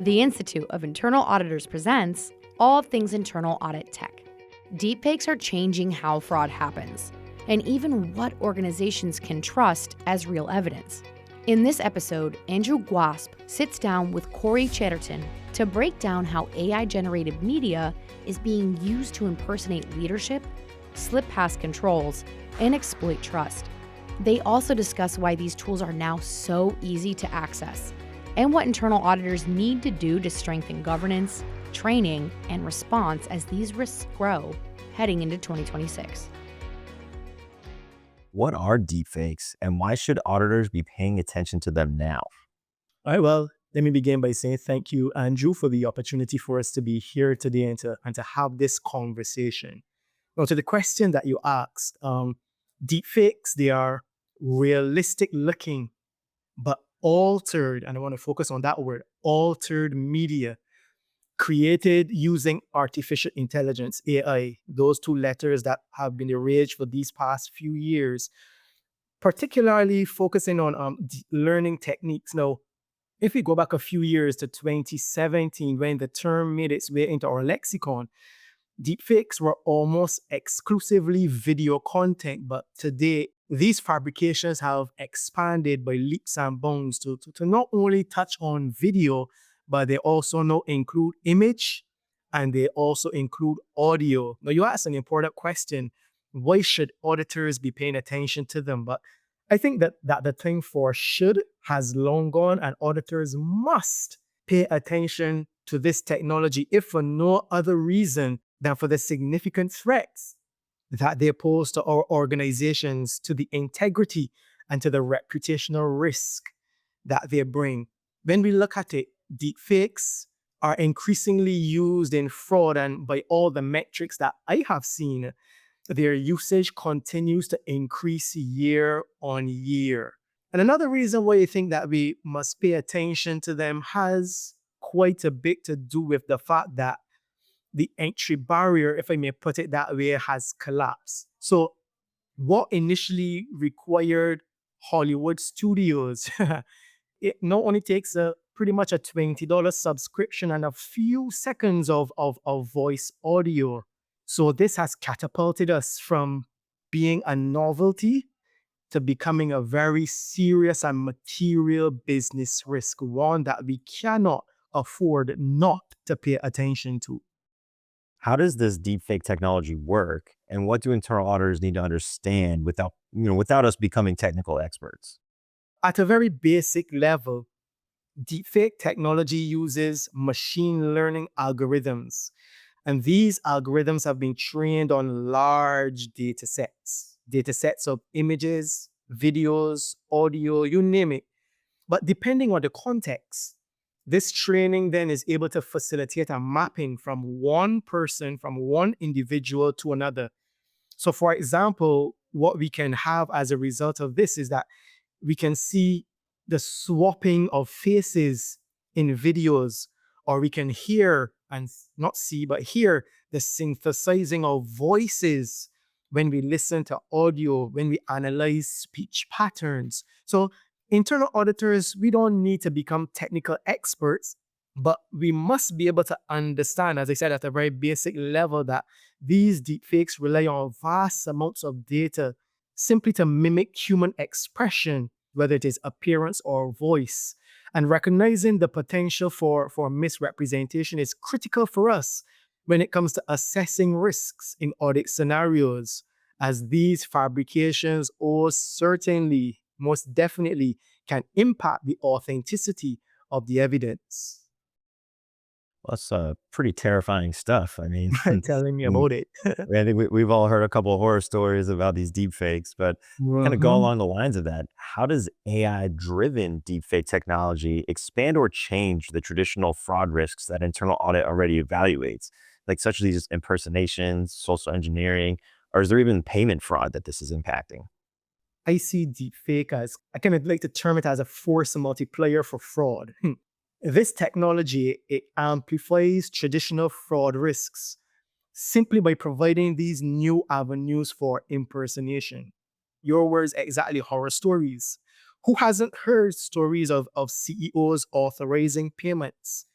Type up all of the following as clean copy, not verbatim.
The Institute of Internal Auditors presents All Things Internal Audit Tech. Deepfakes are changing how fraud happens, and even what organizations can trust as real evidence. In this episode, Andrew Guasp sits down with Corey Chadderton to break down how AI-generated media is being used to impersonate leadership, slip past controls, and exploit trust. They also discuss why these tools are now so easy to access, and what internal auditors need to do to strengthen governance, training, and response as these risks grow heading into 2026. What are deepfakes, and why should auditors be paying attention to them now? All right, well, let me begin by saying thank you, Andrew, for the opportunity for us to be here today and to have this conversation. Well, to the question that you asked, deepfakes, they are realistic looking, but altered, and I want to focus on that word, altered media created using artificial intelligence, AI, those two letters that have been the rage for these past few years, particularly focusing on learning techniques. Now, if we go back a few years to 2017, when the term made its way into our lexicon, deepfakes were almost exclusively video content, but today, these fabrications have expanded by leaps and bounds to not only touch on video, but they also now include image and they also include audio. Now, you asked an important question. Why should auditors be paying attention to them? But I think that the thing for should has long gone, and auditors must pay attention to this technology, if for no other reason than for the significant threats that they pose to our organizations, to the integrity and to the reputational risk that they bring. When we look at it, deepfakes are increasingly used in fraud, and by all the metrics that I have seen, their usage continues to increase year on year. And another reason why I think that we must pay attention to them has quite a bit to do with the fact that the entry barrier, if I may put it that way, has collapsed. So what initially required Hollywood studios, it not only takes pretty much a $20 subscription and a few seconds of voice audio. So this has catapulted us from being a novelty to becoming a very serious and material business risk, one that we cannot afford not to pay attention to. How does this deepfake technology work, and what do internal auditors need to understand without us becoming technical experts? At a very basic level, deepfake technology uses machine learning algorithms, and these algorithms have been trained on large data sets of images, videos, audio, you name it. But depending on the context, this training then is able to facilitate a mapping from one person, from one individual to another. So for example, what we can have as a result of this is that we can see the swapping of faces in videos, or we can hear and not see, but hear the synthesizing of voices when we listen to audio, when we analyze speech patterns. So internal auditors, we don't need to become technical experts, but we must be able to understand, as I said, at a very basic level, that these deepfakes rely on vast amounts of data simply to mimic human expression, whether it is appearance or voice. And recognizing the potential for misrepresentation is critical for us when it comes to assessing risks in audit scenarios, as these fabrications certainly, most definitely, can impact the authenticity of the evidence. Well, that's pretty terrifying stuff. I mean, Telling me about it. I think we've all heard a couple of horror stories about these deepfakes, but kind of go along the lines of that. How does AI-driven deepfake technology expand or change the traditional fraud risks that internal audit already evaluates, like such as these impersonations, social engineering, or is there even payment fraud that this is impacting? I see deepfake as, I kind of like to term it as a force multiplier for fraud. This technology, it amplifies traditional fraud risks simply by providing these new avenues for impersonation. Your words, exactly, horror stories. Who hasn't heard stories of CEOs authorizing payments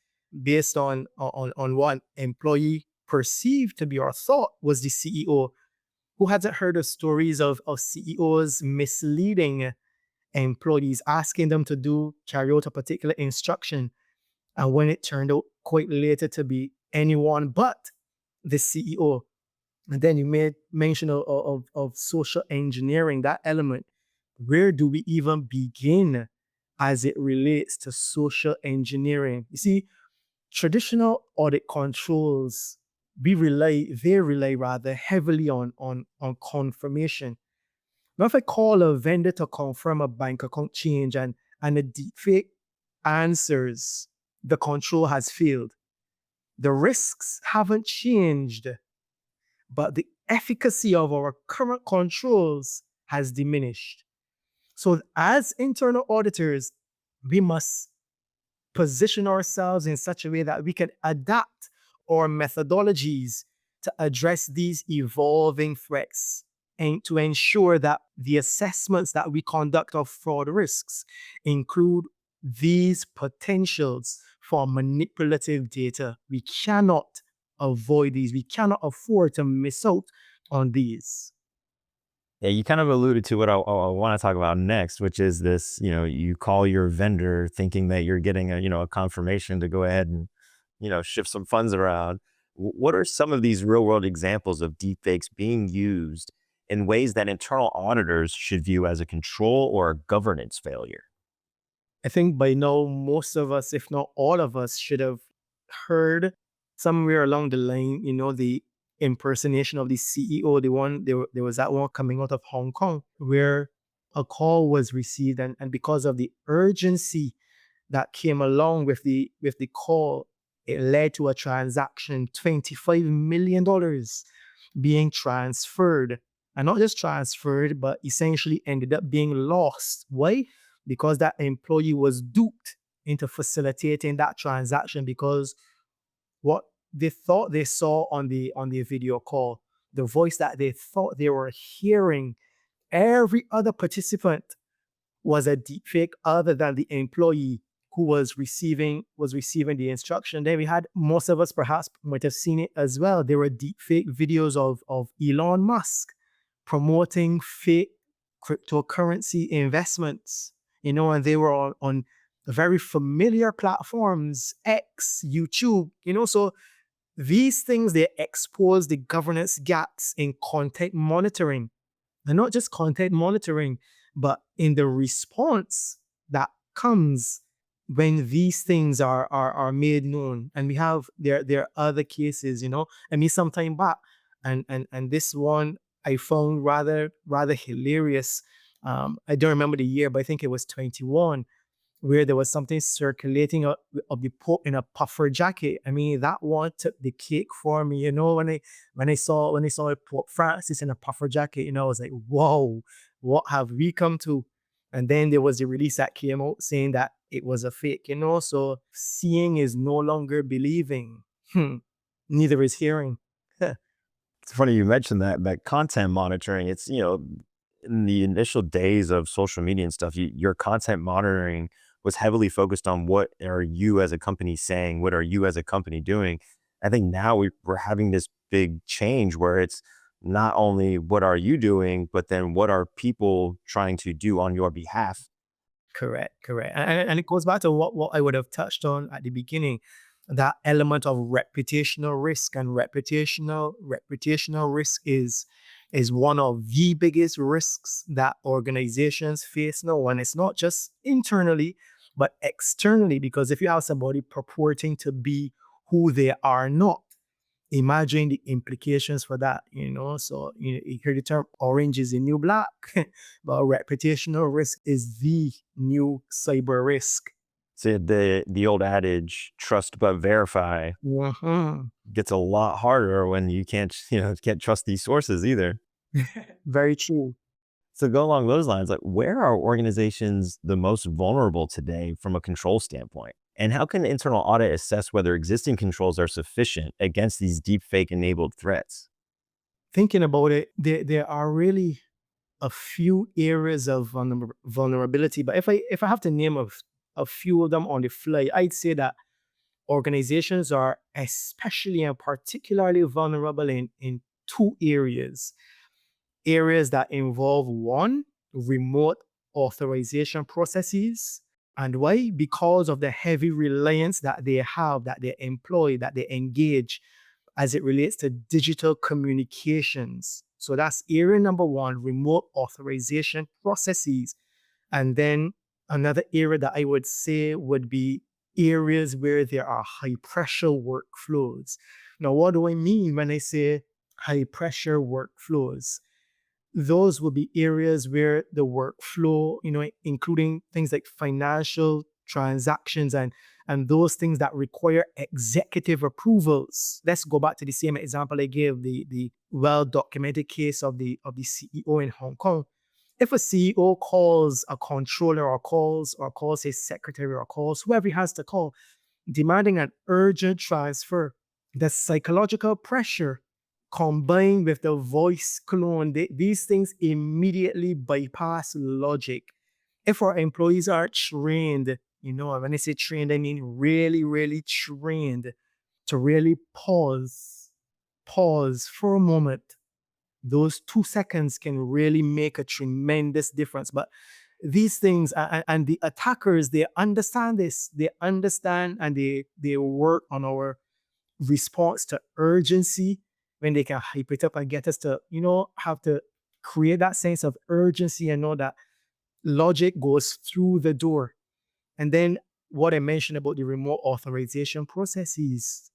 based on what an employee perceived to be or thought was the CEO. Who hasn't heard of stories of CEOs misleading employees, asking them to carry out a particular instruction, and when it turned out quite later to be anyone but the CEO? And then you made mention of social engineering, that element. Where do we even begin as it relates to social engineering? You see, traditional audit controls, they rely rather heavily on confirmation. Now, if I call a vendor to confirm a bank account change and a deepfake answers, the control has failed. The risks haven't changed, but the efficacy of our current controls has diminished. So, as internal auditors, we must position ourselves in such a way that we can adapt our methodologies to address these evolving threats and to ensure that the assessments that we conduct of fraud risks include these potentials for manipulative data. We cannot avoid these. We cannot afford to miss out on these. Yeah, you kind of alluded to what I want to talk about next, which is this, you call your vendor thinking that you're getting a confirmation to go ahead and, shift some funds around. What are some of these real world examples of deepfakes being used in ways that internal auditors should view as a control or a governance failure? I think by now, most of us, if not all of us, should have heard somewhere along the line, the impersonation of the CEO. There was that one coming out of Hong Kong where a call was received, and because of the urgency that came along with the call, it led to a transaction, $25 million being transferred. And not just transferred, but essentially ended up being lost. Why? Because that employee was duped into facilitating that transaction, because what they thought they saw on the video call, the voice that they thought they were hearing, every other participant was a deepfake other than the employee who was receiving the instruction. Then we had, most of us perhaps might have seen it as well. There were deepfake videos of Elon Musk promoting fake cryptocurrency investments, and they were on very familiar platforms, X, YouTube, so these things, they expose the governance gaps in content monitoring. And not just content monitoring, but in the response that comes when these things are made known. And we have there are other cases, some time back, and this one I found rather hilarious. I don't remember the year, but I think it was 21, where there was something circulating of the Pope in a puffer jacket. I mean, that one took the cake for me. When I saw Pope Francis in a puffer jacket, I was like, whoa, what have we come to? And then there was the release that came out saying that it was a fake. So seeing is no longer believing. Neither is hearing. It's funny you mentioned that content monitoring. It's, in the initial days of social media and stuff, your content monitoring was heavily focused on what are you as a company saying, what are you as a company doing. I think now we're having this big change where it's not only what are you doing, but then what are people trying to do on your behalf. Correct. And it goes back to what I would have touched on at the beginning, that element of reputational risk. And reputational risk is one of the biggest risks that organizations face now. And it's not just internally, but externally, because if you have somebody purporting to be who they are not, imagine the implications for that, So you hear the term orange is the new black, but reputational risk is the new cyber risk. So the old adage, trust but verify, gets a lot harder when you can't trust these sources either. Very true. So go along those lines, like, where are organizations the most vulnerable today from a control standpoint? And how can internal audit assess whether existing controls are sufficient against these deepfake enabled threats? Thinking about it, there are really a few areas of vulnerability. But if I have to name a few of them on the fly, I'd say that organizations are especially and particularly vulnerable in two areas. Areas that involve one, remote authorization processes. And why? Because of the heavy reliance that they have, that they employ, that they engage as it relates to digital communications. So that's area number one, remote authorization processes. And then another area that I would say would be areas where there are high pressure workflows. Now, what do I mean when I say high pressure workflows? Those will be areas where the workflow, including things like financial transactions and those things that require executive approvals. Let's go back to the same example I gave, the well-documented case of the CEO in Hong Kong. If a CEO calls a controller or calls his secretary or calls whoever he has to call, demanding an urgent transfer, the psychological pressure combined with the voice clone, these things immediately bypass logic. If our employees are trained, when I say trained, I mean really, really trained to really pause for a moment. Those 2 seconds can really make a tremendous difference. But these things, and the attackers, they understand this. They understand and they work on our response to urgency when they can hype it up and get us to, have to create that sense of urgency and know that logic goes through the door. And then what I mentioned about the remote authorization processes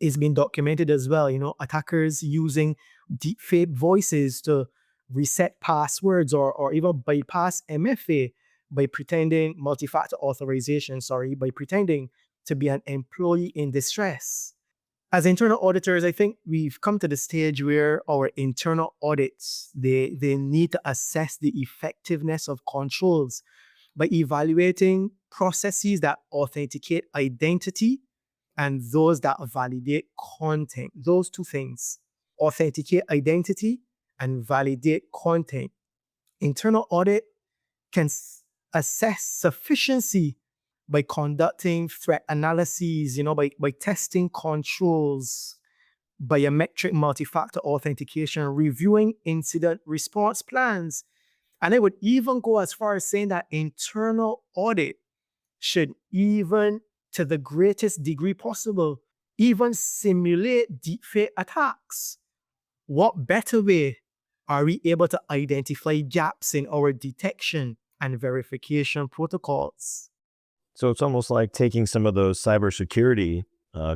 is being documented as well. Attackers using deepfake voices to reset passwords or even bypass MFA by pretending multi-factor authorization, by pretending to be an employee in distress. As internal auditors, I think we've come to the stage where our internal audits, they need to assess the effectiveness of controls by evaluating processes that authenticate identity and those that validate content. Those two things, authenticate identity and validate content. Internal audit can assess sufficiency by conducting threat analyses, by testing controls, biometric multi-factor authentication, reviewing incident response plans. And I would even go as far as saying that internal audit should even, to the greatest degree possible, even simulate deepfake attacks. What better way are we able to identify gaps in our detection and verification protocols? So it's almost like taking some of those cybersecurity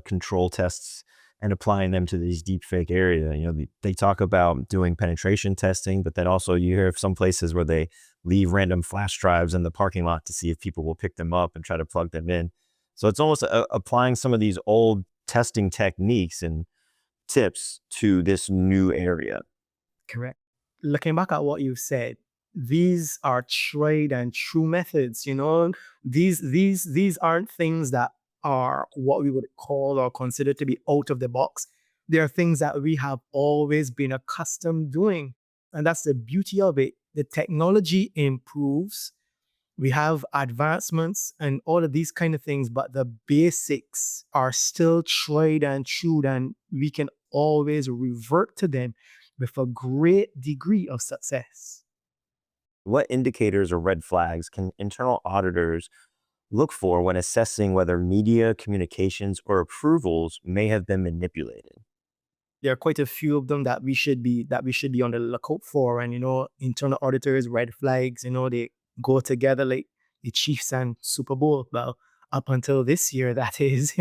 control tests and applying them to these deepfake area. They talk about doing penetration testing, but then also you hear of some places where they leave random flash drives in the parking lot to see if people will pick them up and try to plug them in. So it's almost applying some of these old testing techniques and tips to this new area. Correct. Looking back at what you said, these are tried and true methods. These aren't things that are what we would call or consider to be out of the box. They are things that we have always been accustomed doing. And that's the beauty of it. The technology improves. We have advancements and all of these kind of things, but the basics are still tried and true, and we can always revert to them with a great degree of success. What indicators or red flags can internal auditors look for when assessing whether media, communications, or approvals may have been manipulated? There are quite a few of them that we should be on the lookout for. And internal auditors, red flags, they go together like the Chiefs and Super Bowl. Well, up until this year, that is,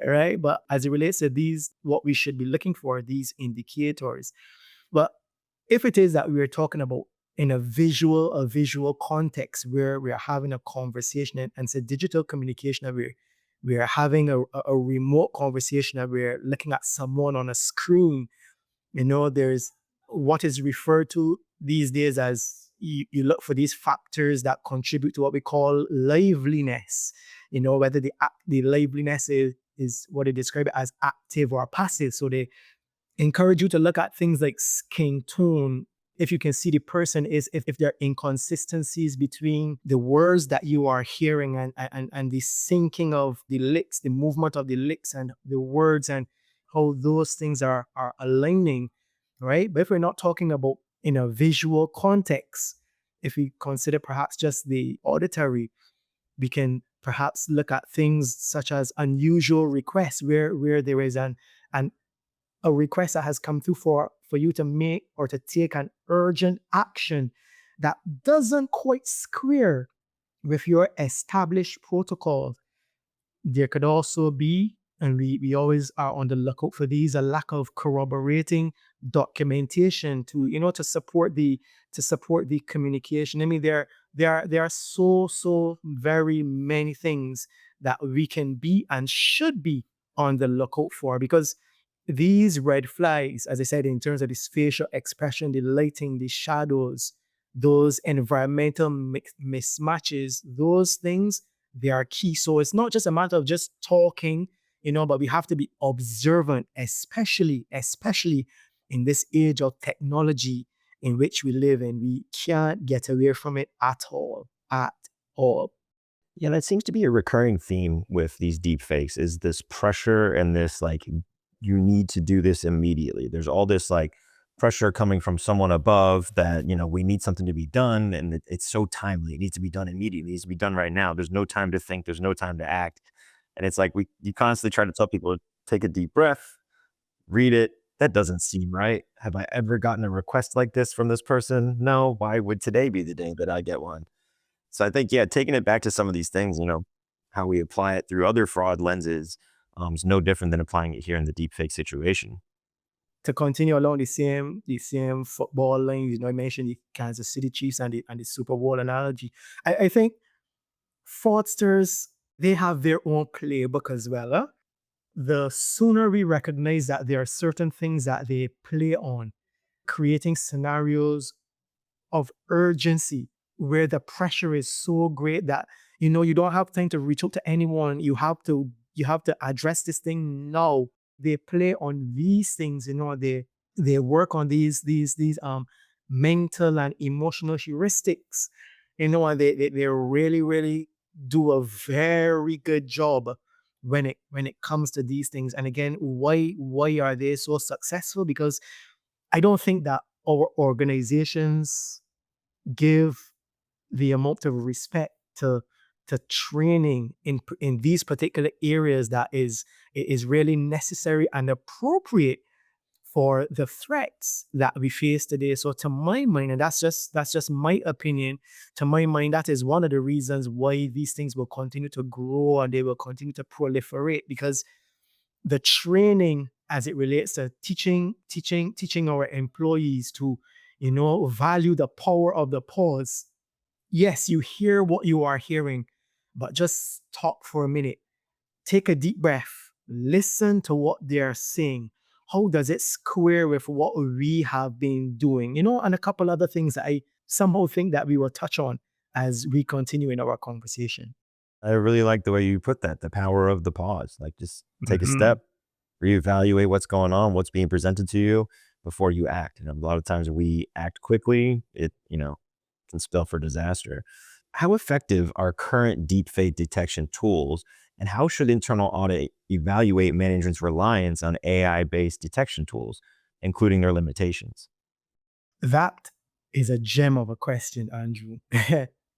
right? But as it relates to these, what we should be looking for, these indicators. But if it is that we are talking about in a visual context where we are having a conversation and it's a digital communication, that we are having a remote conversation, that we're looking at someone on a screen, there's what is referred to these days as you look for these factors that contribute to what we call liveliness, whether the liveliness is what they describe it as active or passive. So they encourage you to look at things like skin tone, if you can see the person is if there are inconsistencies between the words that you are hearing and the syncing of the lips, the movement of the lips and the words and how those things are aligning, right? But if we're not talking about in a visual context, if we consider perhaps just the auditory, we can perhaps look at things such as unusual requests where there is an a request that has come through for you to make or to take an urgent action that doesn't quite square with your established protocol. There could also be, and we always are on the lookout for these, a lack of corroborating documentation to support the communication. I mean, there are so very many things that we can be and should be on the lookout for, because these red flags, as I said, in terms of the facial expression, the lighting, the shadows, those environmental mismatches, those things, they are key. So it's not just a matter of just talking, but we have to be observant, especially in this age of technology in which we live in. We can't get away from it at all. Yeah, that seems to be a recurring theme with these deepfakes, is this pressure and this like, you need to do this immediately. There's all this like pressure coming from someone above that, we need something to be done, and it's so timely. It needs to be done immediately. It needs to be done right now. There's no time to think. There's no time to act. And it's like you constantly try to tell people, take a deep breath, read it. That doesn't seem right. Have I ever gotten a request like this from this person? No. Why would today be the day that I get one? So I think, yeah, taking it back to some of these things, how we apply it through other fraud lenses is no different than applying it here in the deepfake situation. To continue along the same football lines, I mentioned the Kansas City Chiefs and the Super Bowl analogy. I think fraudsters, they have their own playbook as well. Huh? The sooner we recognize that there are certain things that they play on, creating scenarios of urgency where the pressure is so great that you don't have time to reach out to anyone. You have to address this thing now. They play on these things. They work on these mental and emotional heuristics. And they really do a very good job when it comes to these things. And again, why are they so successful? Because I don't think that our organizations give the amount of respect to training in these particular areas that is really necessary and appropriate for the threats that we face today. So to my mind, and that's just my opinion, to my mind, that is one of the reasons why these things will continue to grow and they will continue to proliferate, because the training as it relates to teaching our employees to value the power of the pause. Yes, you hear what you are hearing, but just stop for a minute. Take a deep breath. Listen to what they're saying. How does it square with what we have been doing? And a couple other things that I somehow think that we will touch on as we continue in our conversation. I really like the way you put that, the power of the pause. Like, just take a Mhm. step, reevaluate what's going on, what's being presented to you before you act. And a lot of times we act quickly, it, can spell for disaster. How effective are current deepfake detection tools, and how should internal audit evaluate management's reliance on AI-based detection tools, including their limitations? That is a gem of a question, Andrew.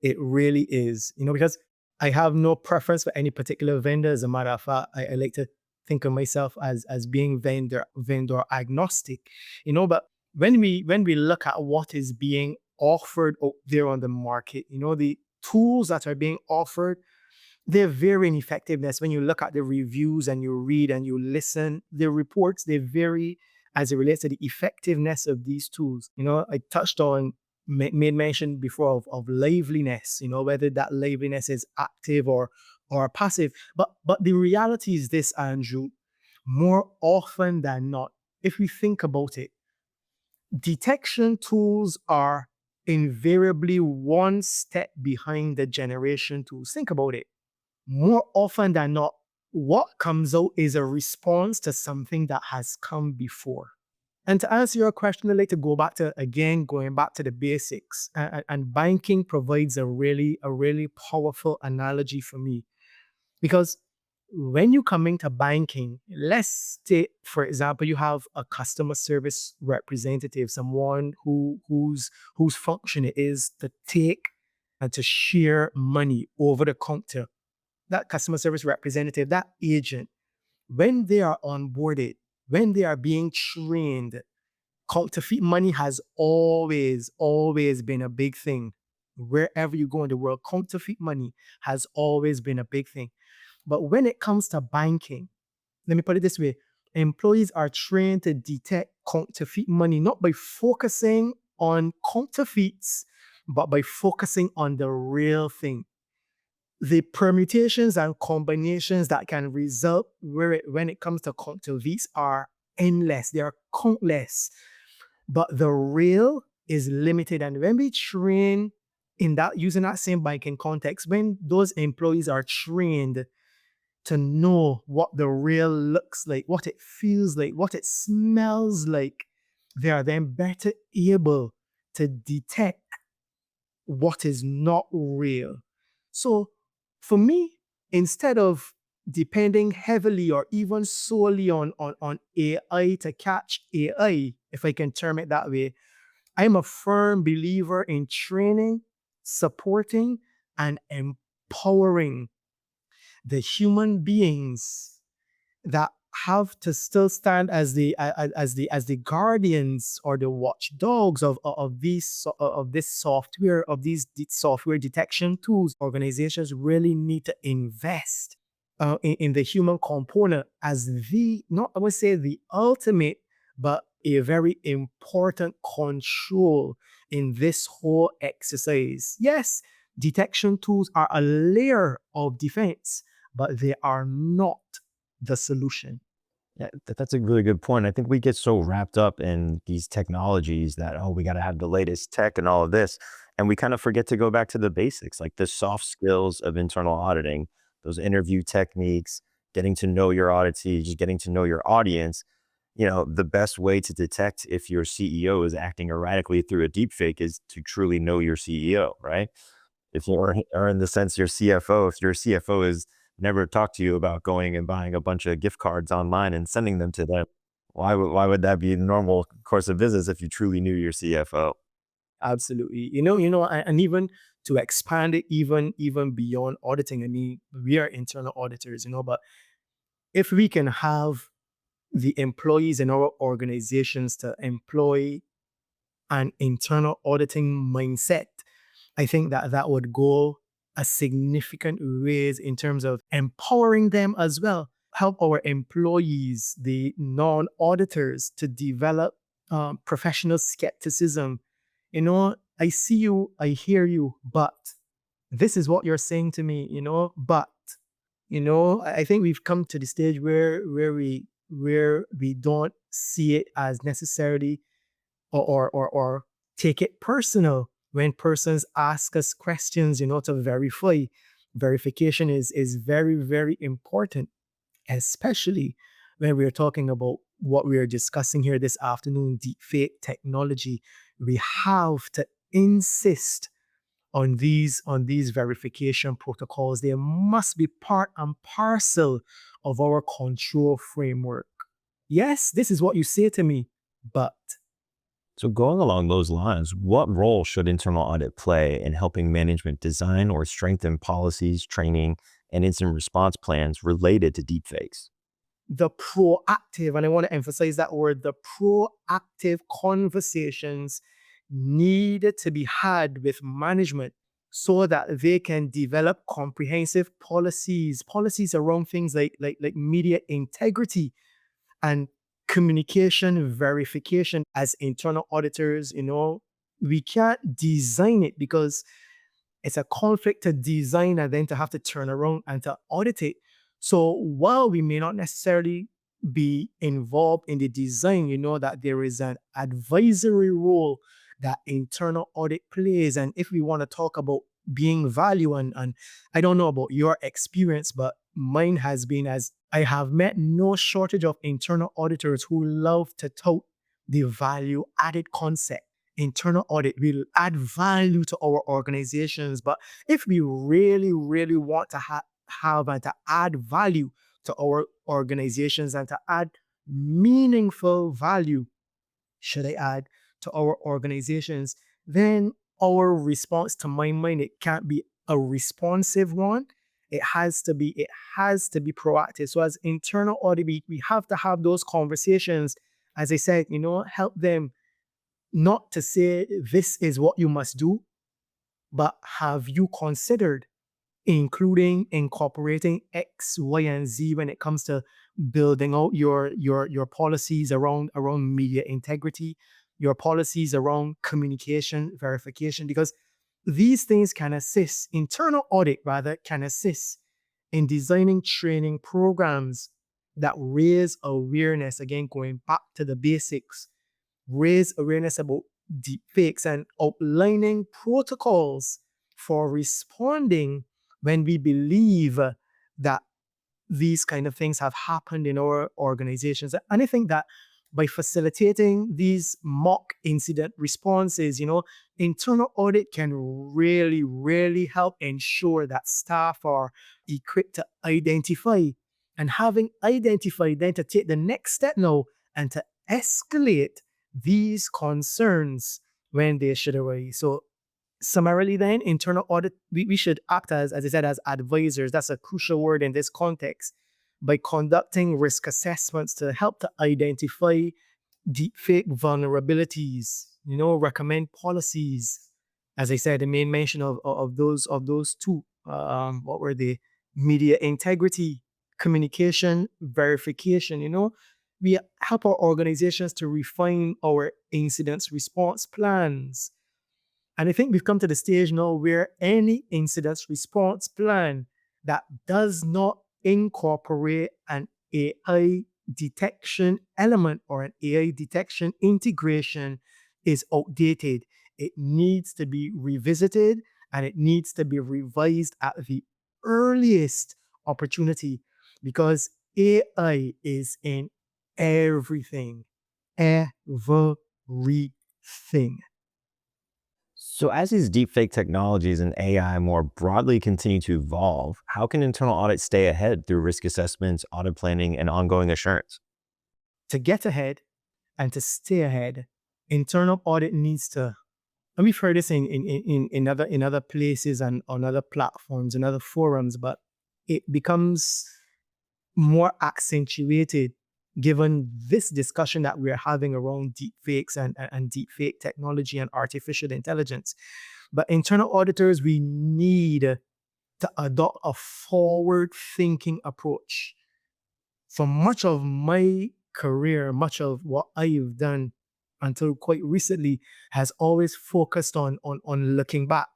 It really is, because I have no preference for any particular vendor. As a matter of fact, I like to think of myself as being vendor agnostic, but when we look at what is being offered out there on the market, the tools that are being offered, they're very ineffectiveness. When you look at the reviews and you read and you listen, the reports, they vary as it relates to the effectiveness of these tools. I touched on, made mention before of liveliness, whether that liveliness is active or passive. But the reality is this, Andrew, more often than not, if we think about it, detection tools are invariably one step behind the generation tools. Think about it. More often than not, what comes out is a response to something that has come before. And to answer your question, I'd like to go back to, again, going back to the basics. And banking provides a really powerful analogy for me. Because when you come into banking, let's say, for example, you have a customer service representative, someone whose function it is to take and to share money over the counter. That customer service representative, that agent, when they are onboarded, when they are being trained, counterfeit money has always been a big thing. Wherever you go in the world, counterfeit money has always been a big thing. But when it comes to banking, let me put it this way, employees are trained to detect counterfeit money, not by focusing on counterfeits, but by focusing on the real thing. The permutations and combinations that can result when it comes to counterfeits are endless. They are countless. But the real is limited. And when we train in that, using that same banking context, when those employees are trained to know what the real looks like, what it feels like, what it smells like, they are then better able to detect what is not real. So for me, instead of depending heavily or even solely on AI to catch AI, if I can term it that way, I'm a firm believer in training, supporting, and empowering the human beings that have to still stand as the guardians or the watchdogs of this software, of these software detection tools. Organizations really need to invest in the human component as not I would say the ultimate, but a very important control in this whole exercise. Yes, detection tools are a layer of defense, but they are not the solution. Yeah, that's a really good point. I think we get so wrapped up in these technologies that, oh, we got to have the latest tech and all of this. And we kind of forget to go back to the basics, like the soft skills of internal auditing, those interview techniques, getting to know your auditee, just getting to know your audience. The best way to detect if your CEO is acting erratically through a deepfake is to truly know your CEO, right? If you're, or in the sense your CFO, if your CFO is never talked to you about going and buying a bunch of gift cards online and sending them to them, why would that be the normal course of business if you truly knew your CFO? Absolutely. And even to expand it even beyond auditing, I mean, we are internal auditors, but if we can have the employees in our organizations to employ an internal auditing mindset, I think that would go a significant ways in terms of empowering them as well. Help our employees, the non-auditors, to develop professional skepticism. I see you, I hear you, but this is what you're saying to me, but I think we've come to the stage where we don't see it as necessarily or take it personal when persons ask us questions, to verify. Verification is very, very important, especially when we're talking about what we are discussing here this afternoon, deepfake technology. We have to insist on these verification protocols. They must be part and parcel of our control framework. Yes, this is what you say to me, but So going along those lines, what role should internal audit play in helping management design or strengthen policies, training, and incident response plans related to deepfakes? the proactive, and I want to emphasize that word, the proactive conversations needed to be had with management so that they can develop comprehensive policies around things like media integrity and communication verification. As internal auditors, we can't design it because it's a conflict to design and then to have to turn around and to audit it. So while we may not necessarily be involved in the design, that there is an advisory role that internal audit plays. And if we want to talk about being value, and I don't know about your experience, but mine has been, as I have met no shortage of internal auditors who love to tout the value added concept. Internal audit will add value to our organizations. But if we really, really want to have and to add value to our organizations and to add meaningful value, should I add, to our organizations, then our response, to my mind, it can't be a responsive one. It has to be proactive. So as internal audit, we have to have those conversations. As I said, help them not to say this is what you must do, but have you considered incorporating X, Y, and Z when it comes to building out your policies around media integrity, your policies around communication verification, because these things can assist, internal audit rather, can assist in designing training programs that raise awareness, again, going back to the basics, raise awareness about deepfakes and outlining protocols for responding when we believe that these kind of things have happened in our organizations. And I think that by facilitating these mock incident responses, internal audit can really, really help ensure that staff are equipped to identify, and having identified, then to take the next step now and to escalate these concerns when they should arise. So summarily then, internal audit, we should act as I said, as advisors. That's a crucial word in this context, by conducting risk assessments to help to identify deepfake vulnerabilities, recommend policies. As I said, the main mention of those two, what were they? Media integrity, communication, verification. We help our organizations to refine our incidents response plans. And I think we've come to the stage now where any incident response plan that does not incorporate an AI detection element or an AI detection integration is outdated. It needs to be revisited and it needs to be revised at the earliest opportunity, because AI is in everything. Everything. So, as these deepfake technologies and AI more broadly continue to evolve, how can internal audit stay ahead through risk assessments, audit planning, and ongoing assurance? To get ahead and to stay ahead, internal audit needs to, and we've heard this in other places and on other platforms and other forums, but it becomes more accentuated given this discussion that we're having around deepfakes and deepfake technology and artificial intelligence. But internal auditors, we need to adopt a forward-thinking approach. For much of my career, much of what I've done until quite recently has always focused on looking back,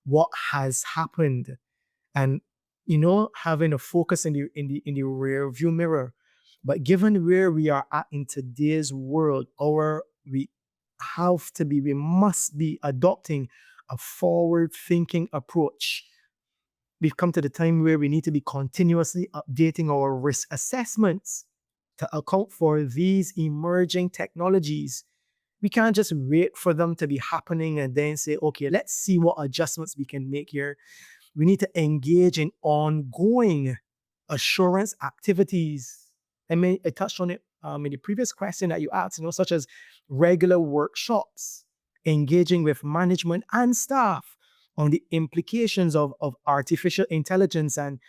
what has happened, and having a focus in the rear view mirror. But given where we are at in today's world, we must be adopting a forward-thinking approach. We've come to the time where we need to be continuously updating our risk assessments to account for these emerging technologies. We can't just wait for them to be happening and then say, okay, let's see what adjustments we can make here. We need to engage in ongoing assurance activities. I touched on it in the previous question that you asked, such as regular workshops, engaging with management and staff on the implications of artificial intelligence and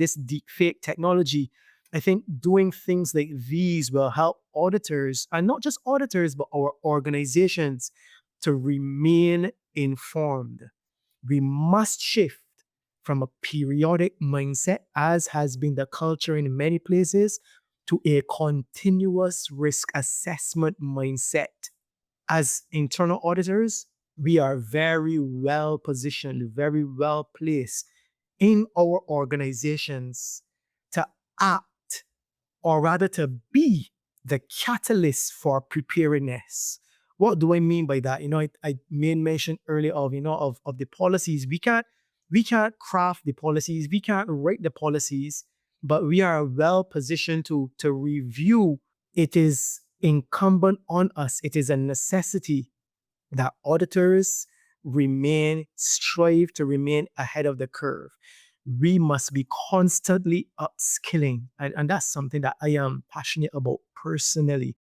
this deepfake technology. I think doing things like these will help auditors, and not just auditors, but our organizations, to remain informed. We must shift from a periodic mindset, as has been the culture in many places, to a continuous risk assessment mindset. As internal auditors, we are very well positioned, very well placed in our organizations to act, or rather to be the catalyst for preparedness. What do I mean by that? I made mention earlier of the policies. We can't craft the policies, we can't write the policies, but we are well positioned to review. It is incumbent on us, it is a necessity that auditors strive to remain ahead of the curve. We must be constantly upskilling. And that's something that I am passionate about personally.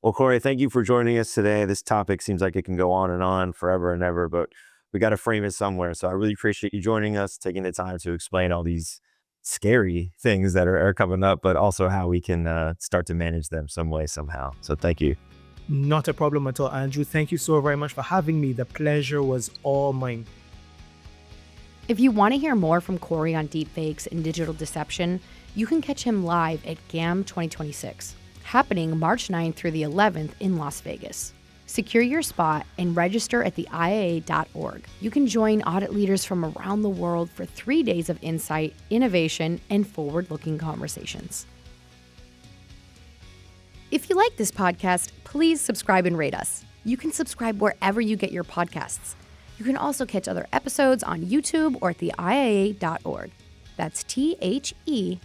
Well, Corey, thank you for joining us today. This topic seems like it can go on forever and ever, but we got to frame it somewhere. So I really appreciate you joining us, taking the time to explain all these scary things that are coming up, but also how we can start to manage them some way, somehow. So thank you. Not a problem at all, Andrew. Thank you so very much for having me. The pleasure was all mine. If you want to hear more from Corey on deepfakes and digital deception, you can catch him live at GAM 2026, happening March 9th through the 11th in Las Vegas. Secure your spot and register at the IAA.org. You can join audit leaders from around the world for 3 days of insight, innovation, and forward-looking conversations. If you like this podcast, please subscribe and rate us. You can subscribe wherever you get your podcasts. You can also catch other episodes on YouTube or at the IAA.org. That's THEIIA.org.